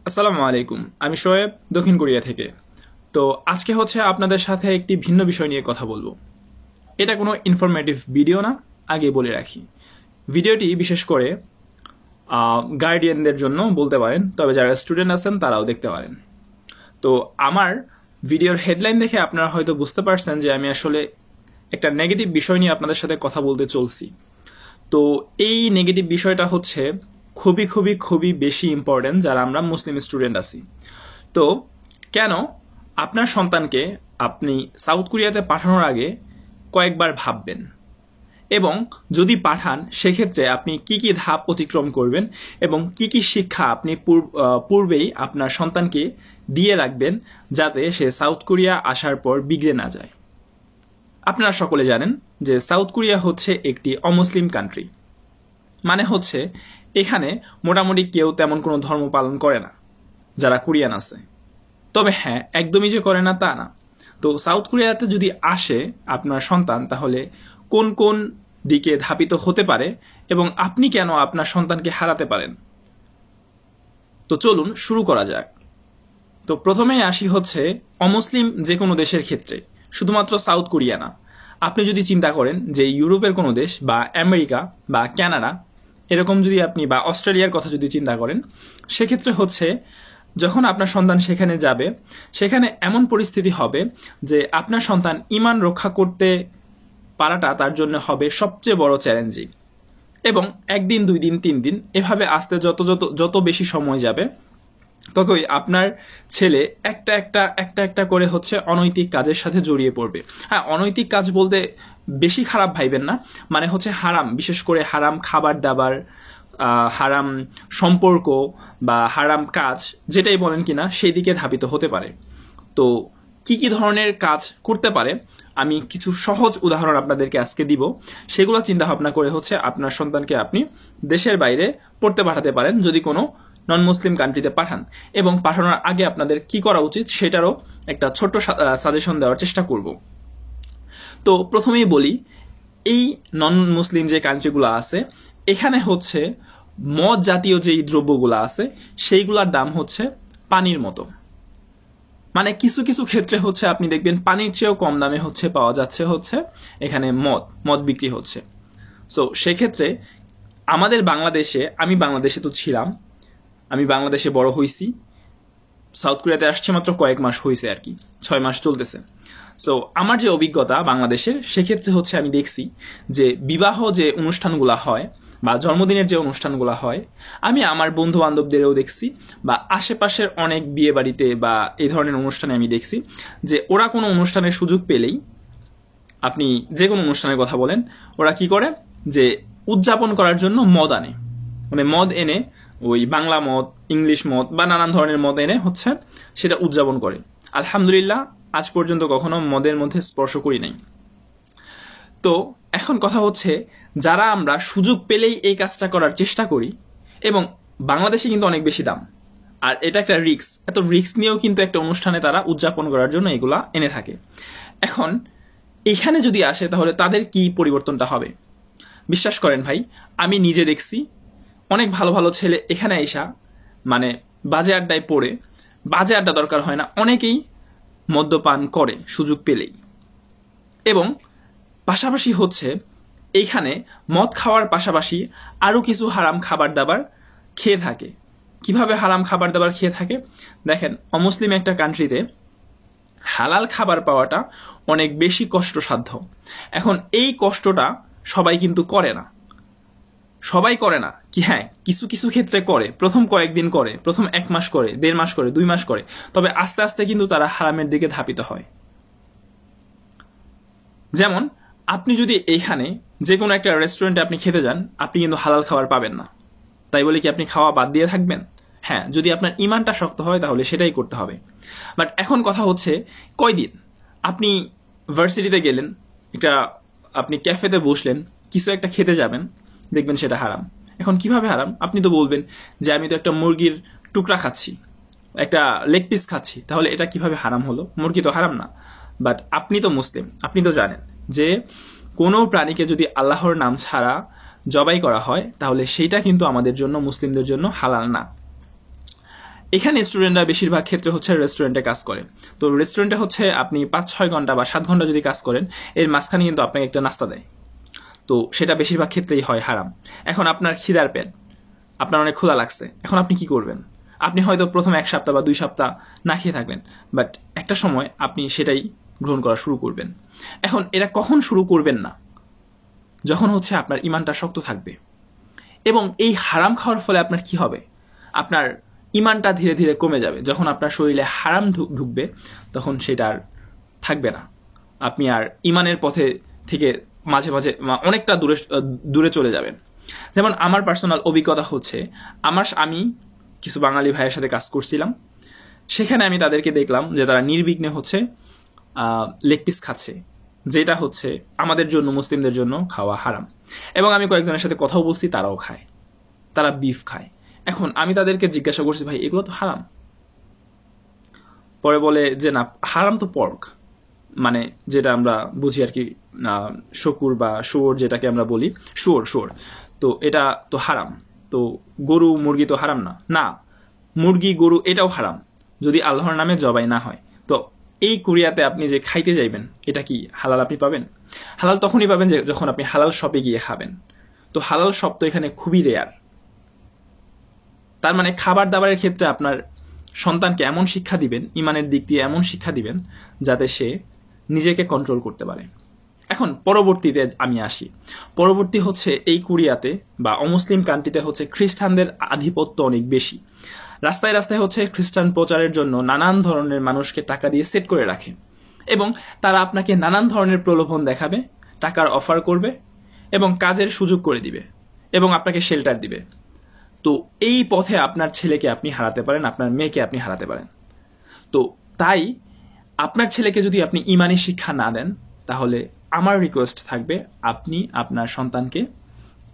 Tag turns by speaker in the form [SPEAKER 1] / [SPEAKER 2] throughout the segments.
[SPEAKER 1] আসসালামু আলাইকুম। আমি শোয়েব, দক্ষিণ কোরিয়া থেকে। তো আজকে হচ্ছে আপনাদের সাথে একটি ভিন্ন বিষয় নিয়ে কথা বলবো। এটা কোনো ইনফরমেটিভ ভিডিও না, আগে বলে রাখি। ভিডিওটি বিশেষ করে গার্ডিয়ানদের জন্য বলতে পারেন, তবে যারা স্টুডেন্ট আছেন তারাও দেখতে পারেন। তো আমার ভিডিওর হেডলাইন দেখে আপনারা হয়তো বুঝতে পারছেন যে আমি আসলে একটা নেগেটিভ বিষয় নিয়ে আপনাদের সাথে কথা বলতে চলছি। তো এই নেগেটিভ বিষয়টা হচ্ছে খুবই খুবই খুবই বেশি ইম্পর্টেন্ট যারা আমরা মুসলিম স্টুডেন্ট আছি। তো কেন আপনার সন্তানকে আপনি সাউথ কোরিয়াতে পাঠানোর আগে কয়েকবার ভাববেন, এবং যদি পাঠান সেক্ষেত্রে আপনি কি কি ধাপ অতিক্রম করবেন এবং কি কি শিক্ষা আপনি পূর্বেই আপনার সন্তানকে দিয়ে রাখবেন যাতে সে সাউথ কোরিয়া আসার পর বিগড়ে না যায়। আপনারা সকলে জানেন যে সাউথ কোরিয়া হচ্ছে একটি অমুসলিম কান্ট্রি। মানে হচ্ছে এখানে মোটামুটি কেউ তেমন কোনো ধর্ম পালন করে না যারা কোরিয়ান আছে। তবে হ্যাঁ, একদমই যে করে না তা না। তো সাউথ কোরিয়াতে যদি আসে আপনার সন্তান, তাহলে কোন কোন দিকে ধাবিত হতে পারে এবং আপনি কেন আপনার সন্তানকে হারাতে পারেন। তো চলুন শুরু করা যাক। তো প্রথমেই আসি হচ্ছে অমুসলিম যে কোনো দেশের ক্ষেত্রে, শুধুমাত্র সাউথ কোরিয়া না। আপনি যদি চিন্তা করেন যে ইউরোপের কোনো দেশ বা আমেরিকা বা কানাডা এরকম যদি আপনি বা অস্ট্রেলিয়ার কথা যদি চিন্তা করেন, সেক্ষেত্রে হচ্ছে যখন আপনার সন্তান সেখানে যাবে, সেখানে এমন পরিস্থিতি হবে যে আপনার সন্তান ঈমান রক্ষা করতে পারাটা তার জন্য হবে সবচেয়ে বড় চ্যালেঞ্জিং। এবং একদিন, 2 দিন, 3 দিন এভাবে আসতে যত যত যত বেশি সময় যাবে, ততই আপনার ছেলে একটা একটা একটা একটা করে হচ্ছে অনৈতিক কাজের সাথে জড়িয়ে পড়বে। হ্যাঁ, অনৈতিক কাজ বলতে বেশি খারাপ ভাইবেন না, মানে হচ্ছে হারাম, বিশেষ করে হারাম খাবার দাবার, হারাম সম্পর্ক বা হারাম কাজ যেটাই বলেন কিনা সেই দিকে ধাবিত হতে পারে। তো কি কি ধরনের কাজ করতে পারে আমি কিছু সহজ উদাহরণ আপনাদেরকে আজকে দিব। সেগুলো চিন্তা ভাবনা করে হচ্ছে আপনার সন্তানকে আপনি দেশের বাইরে পড়তে পাঠাতে পারেন যদি কোনো নন মুসলিম কান্ট্রিতে পাঠান। এবং পাঠানোর আগে আপনাদের কি করা উচিত সেটারও একটা ছোট্ট সাজেশন দেওয়ার চেষ্টা করব। তো প্রথমেই বলি, এই নন মুসলিম যে কান্ট্রিগুলো আছে এখানে হচ্ছে মদ জাতীয় যেই দ্রব্যগুলো আছে সেইগুলোর দাম হচ্ছে পানির মতো। মানে কিছু কিছু ক্ষেত্রে হচ্ছে আপনি দেখবেন পানির চেয়েও কম দামে হচ্ছে পাওয়া যাচ্ছে হচ্ছে এখানে মদ বিক্রি হচ্ছে। সো সেক্ষেত্রে আমাদের বাংলাদেশে, আমি বাংলাদেশে তো ছিলাম, আমি বাংলাদেশে বড় হয়েছি, সাউথ কোরিয়াতে আসছে মাত্র কয়েক মাস হয়েছে আর কি, 6 মাস চলতেছে। সো আমার যে অভিজ্ঞতা বাংলাদেশের, সেক্ষেত্রে হচ্ছে আমি দেখছি যে বিবাহ যে অনুষ্ঠানগুলো হয় বা জন্মদিনের যে অনুষ্ঠানগুলো হয়, আমি আমার বন্ধু বান্ধবদেরও দেখছি বা আশেপাশের অনেক বিয়ে বাড়িতে বা এই ধরনের অনুষ্ঠানে আমি দেখছি যে ওরা কোনো অনুষ্ঠানের সুযোগ পেলেই, আপনি যে কোনো অনুষ্ঠানের কথা বলেন, ওরা কি করে যে উদযাপন করার জন্য মদ আনে, মানে মদ এনে ওই বাংলা মদ, ইংলিশ মদ বা নানান ধরনের মদ এনে হচ্ছে সেটা উদযাপন করে। আলহামদুলিল্লাহ, আজ পর্যন্ত কখনো মদের মধ্যে স্পর্শ করি নাই। তো এখন কথা হচ্ছে, যারা আমরা সুযোগ পেলেই এই কাজটা করার চেষ্টা করি, এবং বাংলাদেশে কিন্তু অনেক বেশি দাম, আর এটা একটা রিস্ক, এত রিস্ক নিয়েও কিন্তু একটা অনুষ্ঠানে তারা উদযাপন করার জন্য এগুলা এনে থাকে। এখন এখানে যদি আসে তাহলে তাদের কি পরিবর্তনটা হবে? বিশ্বাস করেন ভাই, আমি নিজে দেখছি অনেক ভালো ভালো ছেলে এখানে এসা, মানে বাজে আড্ডায় পড়ে, বাজে আড্ডা দরকার হয় না, অনেকেই মদ্যপান করে সুযোগ পেলেই। এবং পাশাপাশি হচ্ছে এইখানে মদ খাওয়ার পাশাপাশি আরও কিছু হারাম খাবার দাবার খেয়ে থাকে। কিভাবে হারাম খাবার দাবার খেয়ে থাকে দেখেন, অমুসলিম একটা কান্ট্রিতে হালাল খাবার পাওয়াটা অনেক বেশি কষ্টসাধ্য। এখন এই কষ্টটা সবাই কিন্তু করে না, সবাই করে না কি, হ্যাঁ কিছু কিছু ক্ষেত্রে করে, প্রথম কয়েকদিন করে, প্রথম 1 মাস করে, 1.5 মাস করে, 2 মাস করে, তবে আস্তে আস্তে কিন্তু তারা হারামের দিকে ধাবিত হয়। যেমন আপনি যদি এইখানে যে কোনো একটা রেস্টুরেন্টে আপনি খেতে যান, আপনি কিন্তু হালাল খাবার পাবেন না। তাই বলে কি আপনি খাওয়া বাদ দিয়ে থাকবেন? হ্যাঁ, যদি আপনার ইমানটা শক্ত হয় তাহলে সেটাই করতে হবে। বাট এখন কথা হচ্ছে, কয়দিন আপনি ভার্সিটিতে গেলেন, একটা আপনি ক্যাফেতে বসলেন, কিছু একটা খেতে যাবেন, দেখবেন সেটা হারাম। এখন কিভাবে হারাম? আপনি তো বলবেন যে আমি তো একটা মুরগির টুকরা খাচ্ছি, একটা লেগ পিস খাচ্ছি, তাহলে এটা কিভাবে হারাম হলো? মুরগি তো হারাম না। বাট আপনি তো মুসলিম, আপনি তো জানেন যে কোনো প্রাণীকে যদি আল্লাহর নাম ছাড়া জবাই করা হয় তাহলে সেইটা কিন্তু আমাদের জন্য, মুসলিমদের জন্য হালাল না। এখানে স্টুডেন্টরা বেশিরভাগ ক্ষেত্রে হচ্ছে রেস্টুরেন্টে কাজ করে। তো রেস্টুরেন্টে হচ্ছে আপনি 5-6 ঘন্টা বা 7 ঘন্টা যদি কাজ করেন, এর মাঝখানে কিন্তু আপনাকে একটা নাস্তা দেয়। তো সেটা বেশিরভাগ ক্ষেত্রেই হয় হারাম। এখন আপনার খিদার পেট, আপনার অনেক ক্ষুধা লাগছে, এখন আপনি কি করবেন? আপনি হয়তো প্রথম 1 সপ্তাহ বা 2 সপ্তাহ না খেয়ে থাকবেন, বাট একটা সময় আপনি সেটাই গ্রহণ করা শুরু করবেন। এখন এটা কখন শুরু করবেন না? যখন হচ্ছে আপনার ইমানটা শক্ত থাকবে। এবং এই হারাম খাওয়ার ফলে আপনার কি হবে? আপনার ইমানটা ধীরে ধীরে কমে যাবে। যখন আপনার শরীরে হারাম ঢুকবে, তখন সেটা আর থাকবে না। আপনি আর ইমানের পথে থেকে মাঝে মাঝে অনেকটা দূরে চলে যাবেন। যেমন আমার পার্সোনাল অভিজ্ঞতা হচ্ছে, আমি কিছু বাঙালি ভাইয়ের সাথে কাজ করছিলাম। সেখানে আমি তাদেরকে দেখলাম যে তারা নির্বিঘ্নে হচ্ছে লেগ পিস খাচ্ছে, যেটা হচ্ছে আমাদের জন্য, মুসলিমদের জন্য খাওয়া হারাম। এবং আমি কয়েকজনের সাথে কথাও বলছি, তারাও খায়, তারা বিফ খায়। এখন আমি তাদেরকে জিজ্ঞাসা করছি, ভাই এগুলো তো হারাম। পরে বলে যে না, হারাম তো পর্ক, মানে যেটা আমরা বুঝি আর কি, শকুর বা শুয়োর যেটাকে আমরা বলি, শুয়োর। তো এটা তো হারাম। তো গরু মুরগি তো হারাম না? না, মুরগি গরু এটাও হারাম যদি আল্লাহর নামে জবাই না হয়। তো এই কোরিয়াতে আপনি যে খাইতে যাইবেন, এটা কি হালাল আপনি পাবেন? হালাল তখনই পাবেন যখন আপনি হালাল শপে গিয়ে খাবেন। তো হালাল শপ তো এখানে খুবই রেয়ার। তার মানে খাবার দাবারের ক্ষেত্রে আপনার সন্তানকে এমন শিক্ষা দিবেন, ইমানের দিক দিয়ে এমন শিক্ষা দিবেন, যাতে সে নিজেকে কন্ট্রোল করতে পারে। এখন পরবর্তীতে আমি আসি। পরবর্তী হচ্ছে এই কোরিয়াতে বা অমুসলিম কান্ট্রিতে হচ্ছে খ্রিস্টানদের আধিপত্য অনেক বেশি। রাস্তায় রাস্তায় হচ্ছে খ্রিস্টান প্রচারের জন্য নানান ধরনের মানুষকে টাকা দিয়ে সেট করে রাখে, এবং তারা আপনাকে নানান ধরনের প্রলোভন দেখাবে, টাকার অফার করবে এবং কাজের সুযোগ করে দিবে এবং আপনাকে শেল্টার দিবে। তো এই পথে আপনার ছেলেকে আপনি হারাতে পারেন, আপনার মেয়েকে আপনি হারাতে পারেন। তো তাই আপনার ছেলেকে যদি আপনি ইমানি শিক্ষা না দেন, তাহলে আমার রিকোয়েস্ট থাকবে আপনি আপনার সন্তানকে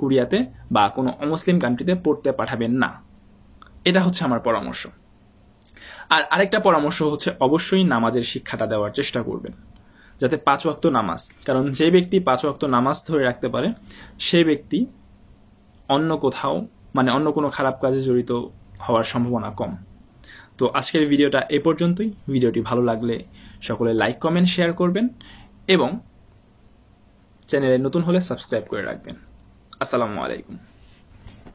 [SPEAKER 1] কোরিয়াতে বা কোনো অমুসলিম কান্ট্রিতে পড়তে পাঠাবেন না। এটা হচ্ছে আমার পরামর্শ। আর আরেকটা পরামর্শ হচ্ছে, অবশ্যই নামাজের শিক্ষাটা দেওয়ার চেষ্টা করবেন, যাতে 5 ওয়াক্ত নামাজ, কারণ যে ব্যক্তি 5 ওয়াক্ত নামাজ ধরে রাখতে পারে, সেই ব্যক্তি অন্য কোথাও, মানে অন্য কোনো খারাপ কাজে জড়িত হওয়ার সম্ভাবনা কম। তো আজকের ভিডিওটা এ পর্যন্তই। ভিডিওটি ভালো লাগলে সকলে লাইক, কমেন্ট, শেয়ার করবেন এবং চ্যানেলে নতুন হলে সাবস্ক্রাইব করে রাখবেন। আসসালামু আলাইকুম।